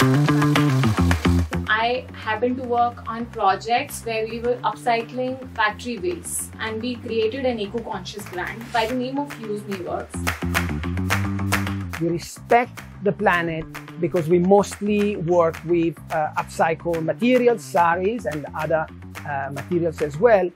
I happened to work on projects where we were upcycling factory waste, and we created an eco-conscious brand by the name of Use Me Works. We respect the planet because we mostly work with upcycled materials, saris and other materials as well.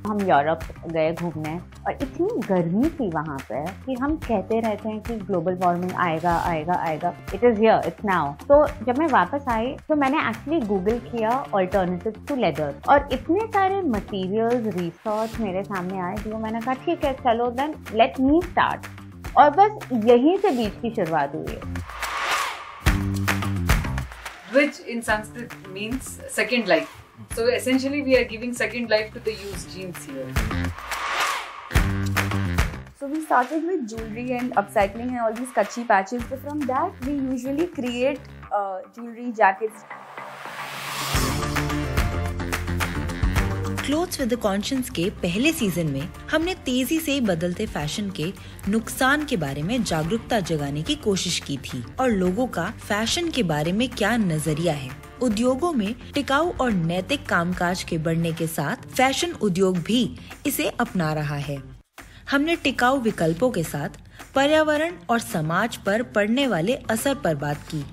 हम Europe गए घूमने और इतनी गर्मी थी वहाँ पे कि हम कहते रहते हैं कि ग्लोबल वार्मिंग आएगा आएगा आएगा. It is here, it's now. तो जब मैं वापस आई तो मैंने एक्चुअली गूगल किया ऑल्टरनेटिव्स टू लेदर और इतने सारे मटेरियल्स रिसोर्स मेरे सामने आए जो मैंने कहा ठीक है चलो देन लेट मी स्टार्ट. और बस यहीं से बीच की शुरुआत हुई है. Which in Sanskrit means second life. So essentially we are giving second life to the used jeans here. So we started with jewelry and upcycling and all these kachi patches. So from that we usually create jewelry, jackets. Clothes with conscience के पहले season में हमने तेजी से बदलते fashion के नुकसान के बारे में जागरूकता जगाने की कोशिश की थी और लोगों का फैशन के बारे में क्या नजरिया है. उद्योगों में टिकाऊ और नैतिक कामकाज के बढ़ने के साथ फैशन उद्योग भी इसे अपना रहा है. हमने टिकाऊ विकल्पों के साथ पर्यावरण और समाज पर पड़ने वाले असर पर बात की.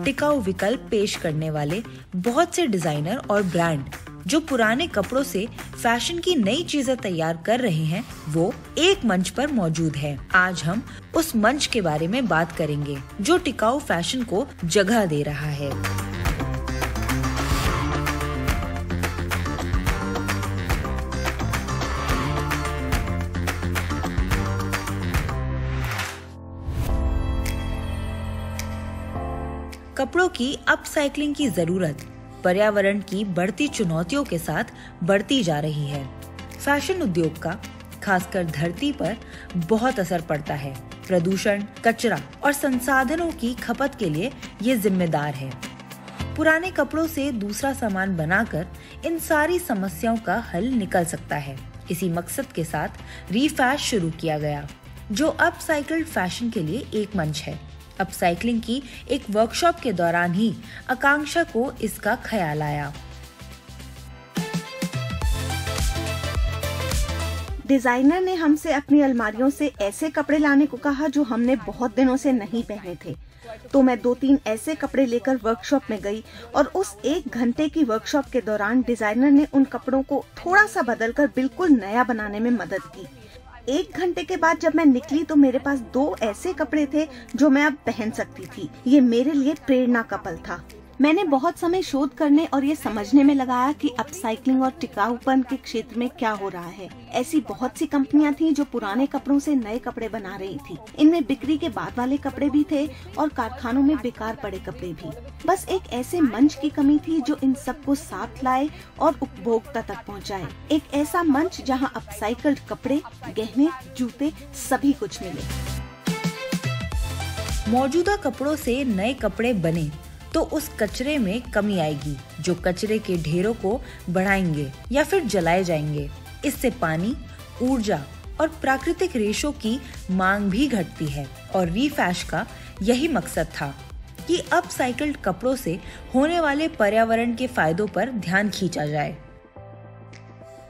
टिकाऊ विकल्प पेश करने वाले बहुत से डिजाइनर और ब्रांड जो पुराने कपड़ों से फैशन की नई चीजें तैयार कर रहे हैं वो एक मंच पर मौजूद है. आज हम उस मंच के बारे में बात करेंगे जो टिकाऊ फैशन को जगह दे रहा है. कपड़ों की अपसाइक्लिंग की जरूरत पर्यावरण की बढ़ती चुनौतियों के साथ बढ़ती जा रही है. फैशन उद्योग का खासकर धरती पर बहुत असर पड़ता है. प्रदूषण, कचरा और संसाधनों की खपत के लिए ये जिम्मेदार है. पुराने कपड़ों से दूसरा सामान बनाकर इन सारी समस्याओं का हल निकल सकता है. इसी मकसद के साथ रीफैश शुरू किया गया जो अपसाइक्ल्ड फैशन के लिए एक मंच है. अपसाइक्लिंग की एक वर्कशॉप के दौरान ही आकांक्षा को इसका ख्याल आया. डिजाइनर ने हमसे अपनी अलमारियों से ऐसे कपड़े लाने को कहा जो हमने बहुत दिनों से नहीं पहने थे. तो मैं 2-3 ऐसे कपड़े लेकर वर्कशॉप में गई और उस 1 घंटे की वर्कशॉप के दौरान डिजाइनर ने उन कपड़ों को थोड़ा सा बदलकर बिल्कुल नया बनाने में मदद की. 1 घंटे के बाद जब मैं निकली तो मेरे पास 2 ऐसे कपड़े थे जो मैं अब पहन सकती थी. ये मेरे लिए प्रेरणा का पल था. मैंने बहुत समय शोध करने और ये समझने में लगाया कि अपसाइक्लिंग और टिकाऊपन के क्षेत्र में क्या हो रहा है. ऐसी बहुत सी कंपनियां थी जो पुराने कपड़ों से नए कपड़े बना रही थी. इनमें बिक्री के बाद वाले कपड़े भी थे और कारखानों में बेकार पड़े कपड़े भी. बस एक ऐसे मंच की कमी थी जो इन सबको साथ लाए और उपभोक्ता तक पहुंचाए. एक ऐसा मंच जहां अपसाइक्ल्ड कपड़े, गहने, जूते सभी कुछ मिले. मौजूदा कपड़ों से नए कपड़े बने तो उस कचरे में कमी आएगी जो कचरे के ढेरों को बढ़ाएंगे या फिर जलाए जाएंगे. इससे पानी, ऊर्जा और प्राकृतिक रेशों की मांग भी घटती है और रीफैश का यही मकसद था कि अपसाइक्ल्ड कपड़ों से होने वाले पर्यावरण के फायदों पर ध्यान खींचा जाए.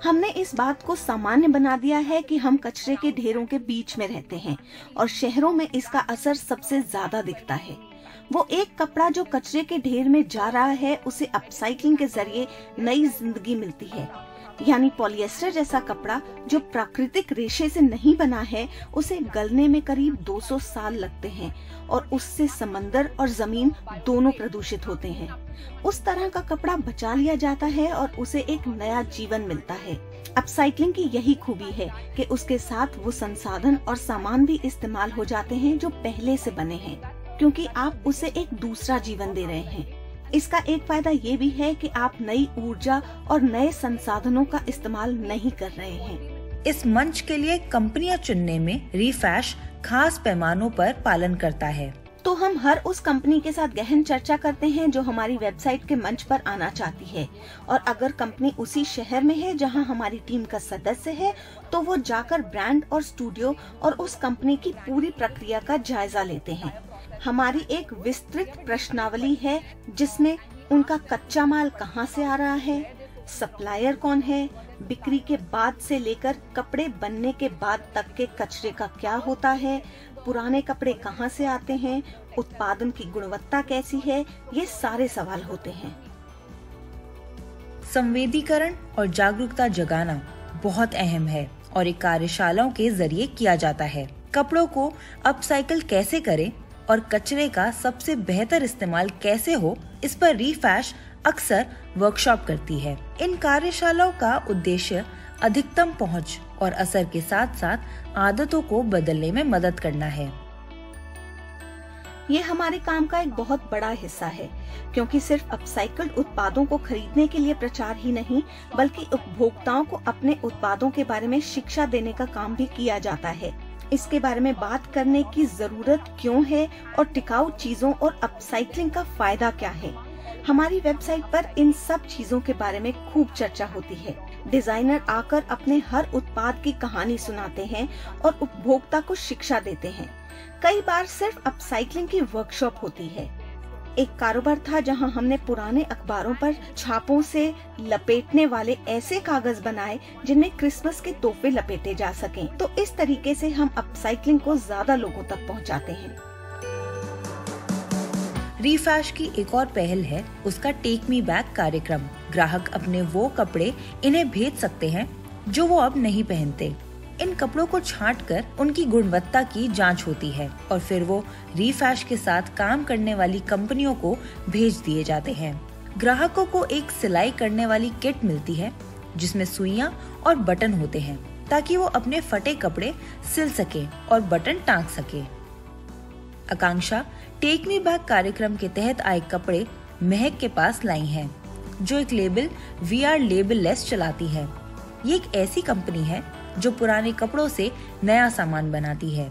हमने इस बात को सामान्य बना दिया है कि हम कचरे के ढेरों के बीच में रहते हैं और शहरों में इसका असर सबसे ज्यादा दिखता है. वो एक कपड़ा जो कचरे के ढेर में जा रहा है उसे अपसाइक्लिंग के जरिए नई जिंदगी मिलती है. यानी पॉलिएस्टर जैसा कपड़ा जो प्राकृतिक रेशे से नहीं बना है उसे गलने में करीब 200 साल लगते हैं और उससे समंदर और जमीन दोनों प्रदूषित होते हैं. उस तरह का कपड़ा बचा लिया जाता है और उसे एक नया जीवन मिलता है. अपसाइक्लिंग की यही खूबी है कि उसके साथ वो संसाधन और सामान भी इस्तेमाल हो जाते हैं जो पहले से बने हैं, क्योंकि आप उसे एक दूसरा जीवन दे रहे हैं. इसका एक फायदा ये भी है कि आप नई ऊर्जा और नए संसाधनों का इस्तेमाल नहीं कर रहे हैं. इस मंच के लिए कंपनियां चुनने में रीफैश खास पैमानों पर पालन करता है. तो हम हर उस कंपनी के साथ गहन चर्चा करते हैं जो हमारी वेबसाइट के मंच पर आना चाहती है, और अगर कंपनी उसी शहर में है जहां हमारी टीम का सदस्य है तो वो जाकर ब्रांड और स्टूडियो और उस कंपनी की पूरी प्रक्रिया का जायजा लेते हैं। हमारी एक विस्तृत प्रश्नावली है जिसमें उनका कच्चा माल कहां से आ रहा है, सप्लायर कौन है, बिक्री के बाद से लेकर कपड़े बनने के बाद तक के कचरे का क्या होता है, पुराने कपड़े कहां से आते हैं, उत्पादन की गुणवत्ता कैसी है, ये सारे सवाल होते हैं। संवेदीकरण और जागरूकता जगाना बहुत अहम है और एक कार्यशालाओं के जरिए किया जाता है। कपड़ों को अपसाइकिल कैसे करें और कचरे का सबसे बेहतर इस्तेमाल कैसे हो, इस पर रीफैश अक्सर वर्कशॉप करती है। इन कार्यशालाओं का उद्देश्य अधिकतम पहुंच और असर के साथ साथ आदतों को बदलने में मदद करना है। ये हमारे काम का एक बहुत बड़ा हिस्सा है, क्योंकि सिर्फ अपसाइकल्ड उत्पादों को खरीदने के लिए प्रचार ही नहीं बल्कि उपभोक्ताओं को अपने उत्पादों के बारे में शिक्षा देने का काम भी किया जाता है। इसके बारे में बात करने की जरूरत क्यों है और टिकाऊ चीजों और अपसाइक्लिंग का फायदा क्या है। हमारी वेबसाइट पर इन सब चीजों के बारे में खूब चर्चा होती है। डिजाइनर आकर अपने हर उत्पाद की कहानी सुनाते हैं और उपभोक्ता को शिक्षा देते हैं। कई बार सिर्फ अपसाइक्लिंग की वर्कशॉप होती है। एक कारोबार था जहां हमने पुराने अखबारों पर छापों से लपेटने वाले ऐसे कागज बनाए जिनमें क्रिसमस के तोहफे लपेटे जा सकें। तो इस तरीके से हम अपसाइक्लिंग को ज्यादा लोगों तक पहुंचाते हैं। रीफैश की एक और पहल है उसका टेक मी बैक कार्यक्रम। ग्राहक अपने वो कपड़े इन्हें भेज सकते हैं जो वो अब नहीं पहनते। इन कपड़ों को छांटकर उनकी गुणवत्ता की जांच होती है और फिर वो रीफैश के साथ काम करने वाली कंपनियों को भेज दिए जाते हैं। ग्राहकों को एक सिलाई करने वाली किट मिलती है जिसमें सुइयां और बटन होते हैं ताकि वो अपने फटे कपड़े सिल सके और बटन टांग सके। आकांक्षा टेक मी बैक कार्यक्रम के तहत आए कपड़े महक के पास लाई हैं, जो एक label we are label less चलाती है। ये एक ऐसी कंपनी है जो पुराने कपड़ों से नया सामान बनाती है।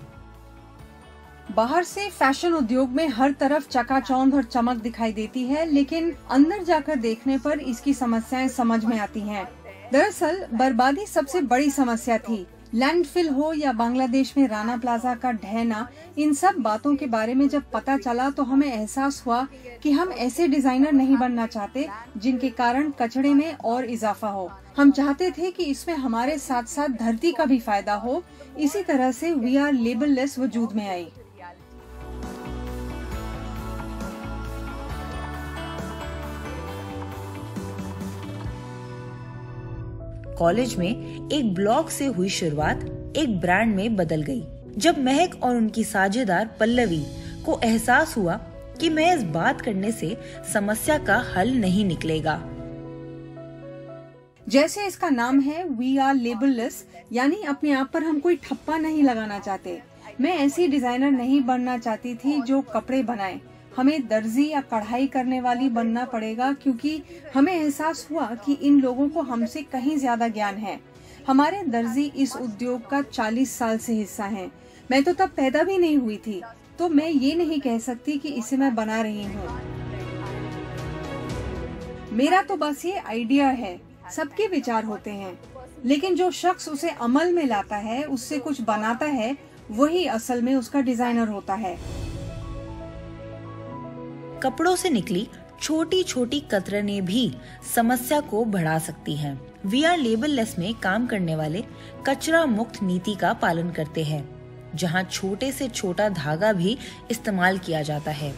बाहर से फैशन उद्योग में हर तरफ चकाचौंध और चमक दिखाई देती है, लेकिन अंदर जाकर देखने पर इसकी समस्याएं समझ में आती हैं। दरअसल बर्बादी सबसे बड़ी समस्या थी। लैंडफिल हो या बांग्लादेश में राना प्लाजा का ढहना, इन सब बातों के बारे में जब पता चला तो हमें एहसास हुआ कि हम ऐसे डिजाइनर नहीं बनना चाहते जिनके कारण कचरे में और इजाफा हो। हम चाहते थे कि इसमें हमारे साथ साथ धरती का भी फायदा हो। इसी तरह से वी आर लेबल लेस वजूद में आई। कॉलेज में एक ब्लॉग से हुई शुरुआत एक ब्रांड में बदल गई जब महक और उनकी साझेदार पल्लवी को एहसास हुआ कि मैं इस बात करने से समस्या का हल नहीं निकलेगा। जैसे इसका नाम है वी आर लेबललेस, यानी अपने आप पर हम कोई ठप्पा नहीं लगाना चाहते। मैं ऐसी डिजाइनर नहीं बनना चाहती थी जो कपड़े बनाए। हमें दर्जी या कढ़ाई करने वाली बनना पड़ेगा, क्योंकि हमें एहसास हुआ कि इन लोगों को हमसे कहीं ज्यादा ज्ञान है। हमारे दर्जी इस उद्योग का 40 साल से हिस्सा हैं। मैं तो तब पैदा भी नहीं हुई थी, तो मैं ये नहीं कह सकती कि इसे मैं बना रही हूँ। मेरा तो बस ये आइडिया है। सबके विचार होते हैं, लेकिन जो शख्स उसे अमल में लाता है, उससे कुछ बनाता है, वही असल में उसका डिजाइनर होता है। कपड़ों से निकली छोटी छोटी कतरनें भी समस्या को बढ़ा सकती हैं। वी आर लेबल लेस में काम करने वाले कचरा मुक्त नीति का पालन करते हैं, जहां छोटे से छोटा धागा भी इस्तेमाल किया जाता है।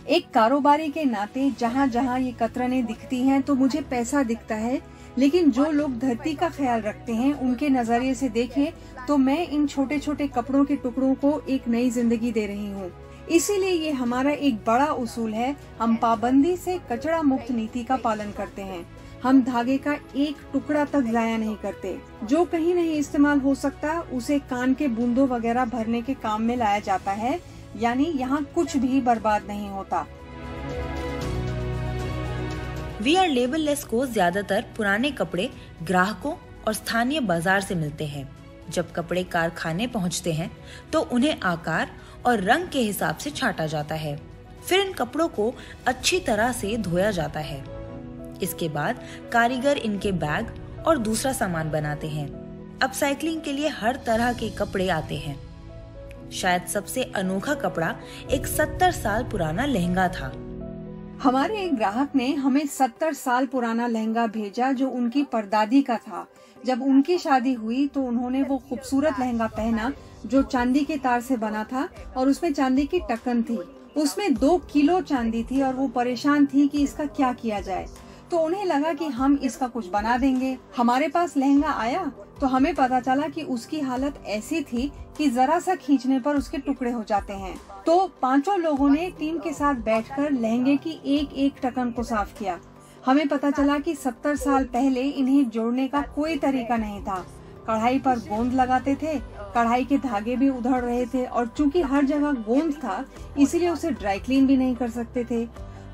एक कारोबारी के नाते जहाँ जहाँ ये कतरनें दिखती हैं तो मुझे पैसा दिखता है, लेकिन जो लोग धरती का ख्याल रखते हैं उनके नजरिए से देखें तो मैं इन छोटे छोटे कपड़ों के टुकड़ों को एक नई जिंदगी दे रही हूँ। इसीलिए ये हमारा एक बड़ा उसूल है। हम पाबंदी से कचरा मुक्त नीति का पालन करते हैं। हम धागे का एक टुकड़ा तक जाया नहीं करते। जो कहीं नहीं इस्तेमाल हो सकता उसे कान के बूंदों वगैरह भरने के काम में लाया जाता है, यानी यहाँ कुछ भी बर्बाद नहीं होता। वी आर लेबल लेस को ज्यादातर पुराने कपड़े ग्राहकों और स्थानीय बाजार से मिलते हैं। जब कपड़े कारखाने पहुंचते हैं तो उन्हें आकार और रंग के हिसाब से छांटा जाता है। फिर इन कपड़ों को अच्छी तरह से धोया जाता है। इसके बाद कारीगर इनके बैग और दूसरा सामान बनाते हैं। अपसाइक्लिंग के लिए हर तरह के कपड़े आते हैं। शायद सबसे अनोखा कपड़ा एक 70 साल पुराना लहंगा था। हमारे एक ग्राहक ने हमें 70 साल पुराना लहंगा भेजा जो उनकी परदादी का था। जब उनकी शादी हुई तो उन्होंने वो खूबसूरत लहंगा पहना जो चांदी के तार से बना था और उसमें चांदी की टक्कन थी। उसमें 2 किलो चांदी थी और वो परेशान थी कि इसका क्या किया जाए। तो उन्हें लगा कि हम इसका कुछ बना देंगे। हमारे पास लहंगा आया तो हमें पता चला कि उसकी हालत ऐसी थी कि जरा सा खींचने पर उसके टुकड़े हो जाते हैं। तो 5 लोगों ने टीम के साथ बैठकर लहंगे की एक एक टकन को साफ किया। हमें पता चला कि 70 साल पहले इन्हें जोड़ने का कोई तरीका नहीं था। कढ़ाई पर गोंद लगाते थे, कढ़ाई के धागे भी उधड़ रहे थे और चूंकि हर जगह गोंद था इसलिए उसे ड्राई क्लीन भी नहीं कर सकते थे।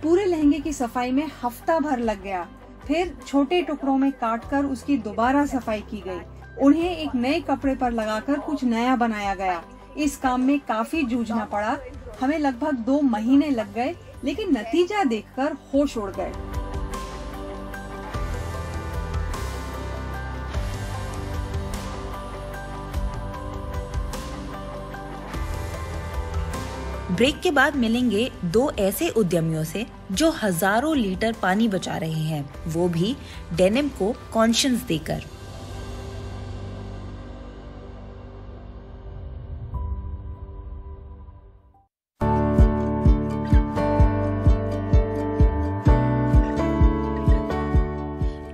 पूरे लहंगे की सफाई में हफ्ता भर लग गया। फिर छोटे टुकड़ों में काटकर उसकी दोबारा सफाई की गई। उन्हें एक नए कपड़े पर लगाकर कुछ नया बनाया गया। इस काम में काफी जूझना पड़ा। हमें लगभग 2 महीने लग गए, लेकिन नतीजा देखकर होश उड़ गए। ब्रेक के बाद मिलेंगे 2 ऐसे उद्यमियों से जो हजारों लीटर पानी बचा रहे हैं, वो भी डेनिम को कॉन्शियस देकर।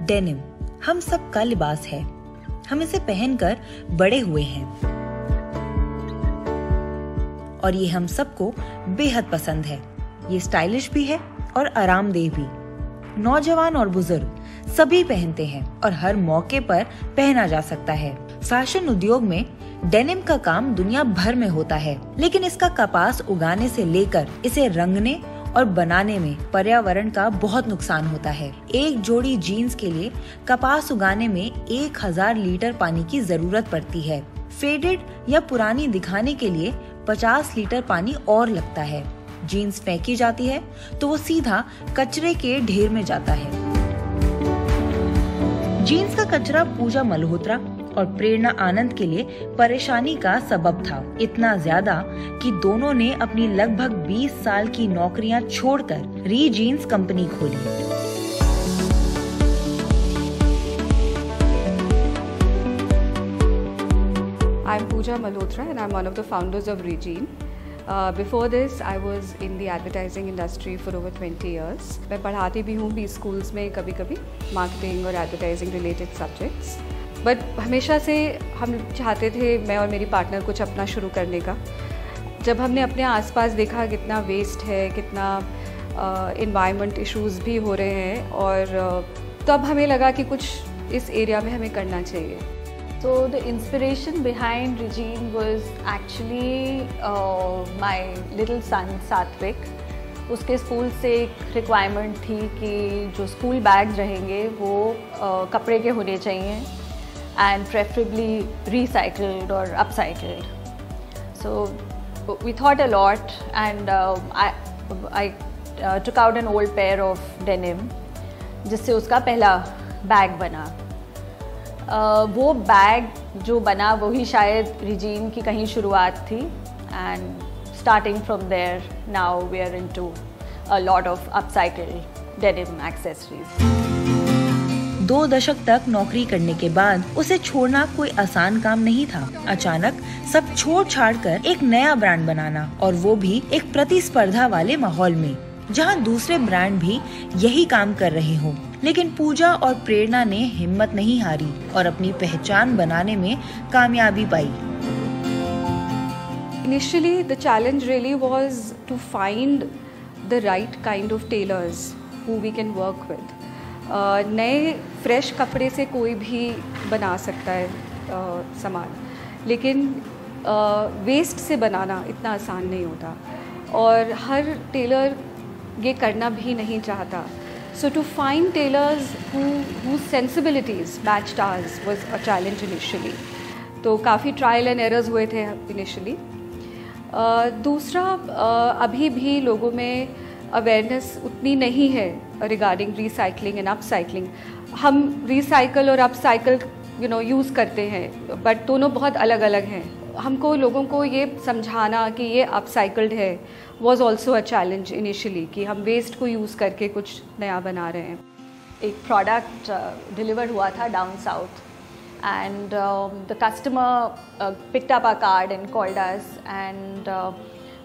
डेनिम हम सब का लिबास है। हम इसे पहनकर बड़े हुए हैं और ये हम सबको बेहद पसंद है। ये स्टाइलिश भी है और आरामदेह भी। नौजवान और बुजुर्ग सभी पहनते हैं और हर मौके पर पहना जा सकता है। फैशन उद्योग में डेनिम का काम दुनिया भर में होता है, लेकिन इसका कपास उगाने से लेकर इसे रंगने और बनाने में पर्यावरण का बहुत नुकसान होता है। एक जोड़ी जीन्स के लिए कपास उगाने में 1000 लीटर पानी की जरूरत पड़ती है। फेडेड या पुरानी दिखाने के लिए 50 लीटर पानी और लगता है। जीन्स फेंकी जाती है तो वो सीधा कचरे के ढेर में जाता है। जीन्स का कचरा पूजा मल्होत्रा और प्रेरणा आनंद के लिए परेशानी का सबब था। इतना ज्यादा कि दोनों ने अपनी लगभग 20 साल की नौकरियां छोड़कर री जीन्स कंपनी खोली। I'm Pooja Malhotra and I'm one of the founders of Regine. Before this, I was in the advertising industry for over 20 years. मैं पढ़ाती भी हूँ 20 schools में कभी-कभी marketing और advertising related subjects. But हमेशा से हम चाहते थे, मैं और मेरी partner, कुछ अपना शुरू करने का। जब हमने अपने आसपास देखा कितना waste है, कितना environment issues भी हो रहे हैं और तब हमें लगा कि कुछ इस area में हमें करना चाहिए। So the inspiration behind Regine was actually my little son Satvik. उसके स्कूल से एक रिक्वायरमेंट थी कि जो स्कूल बैग्स रहेंगे वो कपड़े के होने चाहिए एंड प्रेफरेबली रिसाइकल्ड और upcycled. So we thought a lot and I took out an old pair of denim जिससे उसका पहला बैग बना। वो बैग जो बना वही शायद रिजीन की कहीं शुरुआत थी and starting from there now we are into a lot of upcycled denim accessories. 2 दशक तक नौकरी करने के बाद उसे छोड़ना कोई आसान काम नहीं था। अचानक सब छोड़ छाड़ कर एक नया ब्रांड बनाना, और वो भी एक प्रतिस्पर्धा वाले माहौल में जहां दूसरे ब्रांड भी यही काम कर रहे हों। लेकिन पूजा और प्रेरणा ने हिम्मत नहीं हारी और अपनी पहचान बनाने में कामयाबी पाई। Initially, the challenge really was to find the right kind of tailors who we can work with. नए फ्रेश कपड़े से कोई भी बना सकता है सामान, लेकिन वेस्ट से बनाना इतना आसान नहीं होता और हर टेलर ये करना भी नहीं चाहता। So to find tailors whose sensibilities matched ours was a challenge initially. तो काफ़ी ट्रायल एंड एरर्स हुए थे इनिशियली। दूसरा, अभी भी लोगों में अवेयरनेस उतनी नहीं है रिगार्डिंग रिसाइकलिंग एंड अपसाइकलिंग। हम रिसाइकल और अपसाइकल यूज़ करते हैं, बट दोनों बहुत अलग अलग हैं। हमको लोगों को ये समझाना कि ये अपसाइकल्ड है was also a challenge initially, कि हम वेस्ट को यूज़ करके कुछ नया बना रहे हैं। एक प्रोडक्ट डिलीवर हुआ था down south and the customer picked up our card and called us and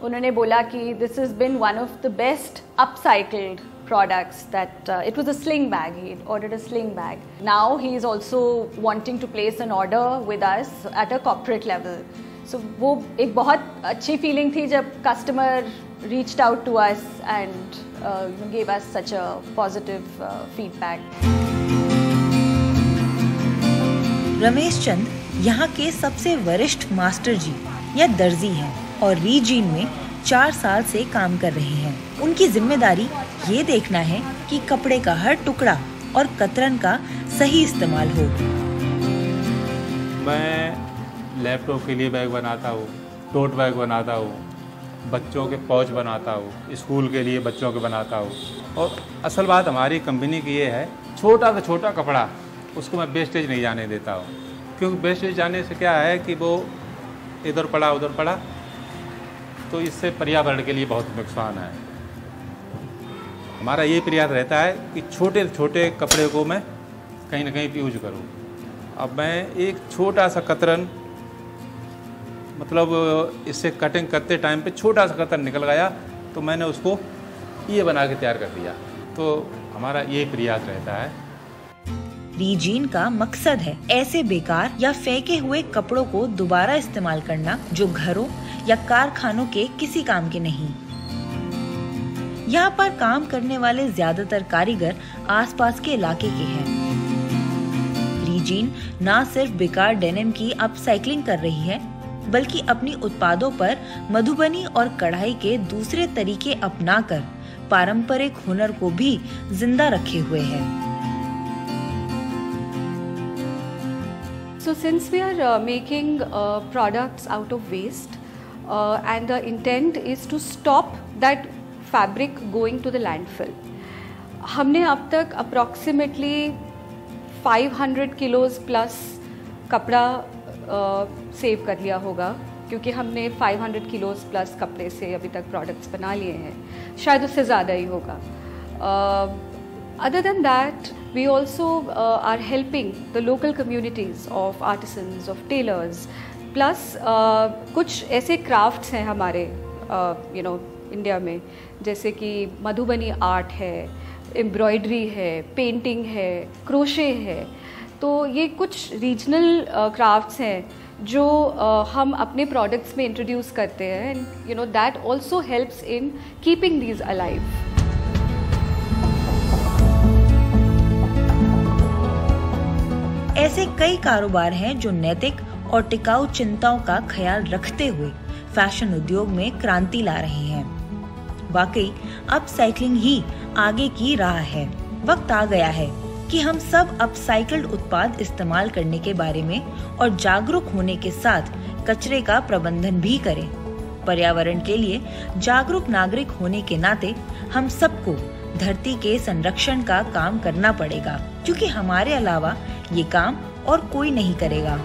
उन्होंने बोला कि this has been one of the best upcycled products that it was a sling bag. He ordered a sling bag. Now he is also wanting to place an order with us at a corporate level. So वो एक बहुत अच्छी feeling थी जब customer reached out to us and gave us such a positive feedback. Ramesh Chand यहाँ के सबसे वरिष्ठ मास्टर जी या दर्जी हैं और रीजीन में 4 साल से काम कर रहे हैं। उनकी जिम्मेदारी ये देखना है कि कपड़े का हर टुकड़ा और कतरन का सही इस्तेमाल हो। मैं लैपटॉप के लिए बैग बनाता हूँ, टोट बैग बनाता हूँ, बच्चों के पाउच बनाता हूँ, स्कूल के लिए बच्चों के बनाता हूँ। और असल बात हमारी कंपनी की ये है, छोटा से छोटा कपड़ा उसको मैं वेस्टेज नहीं जाने देता हूँ, क्योंकि वेस्टेज जाने से क्या है कि वो इधर पड़ा उधर पड़ा, तो इससे पर्यावरण के लिए बहुत नुकसान है। हमारा ये प्रयास रहता है कि छोटे छोटे कपड़े को मैं कहीं ना कहीं यूज करूँ। अब मैं एक छोटा सा कतरन, मतलब इससे कटिंग करते टाइम पे छोटा सा कतरन निकल गया तो मैंने उसको ये बना के तैयार कर दिया। तो हमारा ये प्रयास रहता है। रीजीन का मकसद है ऐसे बेकार या फेंके हुए कपड़ों को दोबारा इस्तेमाल करना जो घरों या कारखानों के किसी काम के नहीं। यहाँ पर काम करने वाले ज्यादातर कारीगर आसपास के इलाके के हैं। रीजीन न सिर्फ बेकार डेनिम की अपसाइक्लिंग कर रही है, बल्कि अपनी उत्पादों पर मधुबनी और कढ़ाई के दूसरे तरीके अपनाकर पारंपरिक हुनर को भी जिंदा रखे हुए है। So since we are making products out of waste and the intent is to stop that fabric going to the landfill, हमने अब तक approximately 500 kilos plus कपड़ा सेव कर लिया होगा, क्योंकि हमने 500 kilos plus कपड़े से अभी तक products बना लिए हैं, शायद उससे ज़्यादा ही होगा। Other than that, we also are helping the local communities of artisans, of tailors, plus कुछ ऐसे crafts हैं हमारे इंडिया में, जैसे कि मधुबनी आर्ट है, एम्ब्रॉयडरी है, पेंटिंग है, क्रोशे है। तो ये कुछ रीजनल क्राफ्ट्स हैं जो हम अपने प्रोडक्ट्स में इंट्रोड्यूस करते हैं, and that also helps in keeping these alive. ऐसे कई कारोबार हैं जो नैतिक और टिकाऊ चिंताओं का ख्याल रखते हुए फैशन उद्योग में क्रांति ला रहे हैं। वाकई अपसाइक्लिंग ही आगे की राह है। वक्त आ गया है कि हम सब अपसाइक्ल्ड उत्पाद इस्तेमाल करने के बारे में और जागरूक होने के साथ कचरे का प्रबंधन भी करें। पर्यावरण के लिए जागरूक नागरिक होने के नाते हम सबको धरती के संरक्षण का काम करना पड़ेगा, क्योंकि हमारे अलावा ये काम और कोई नहीं करेगा।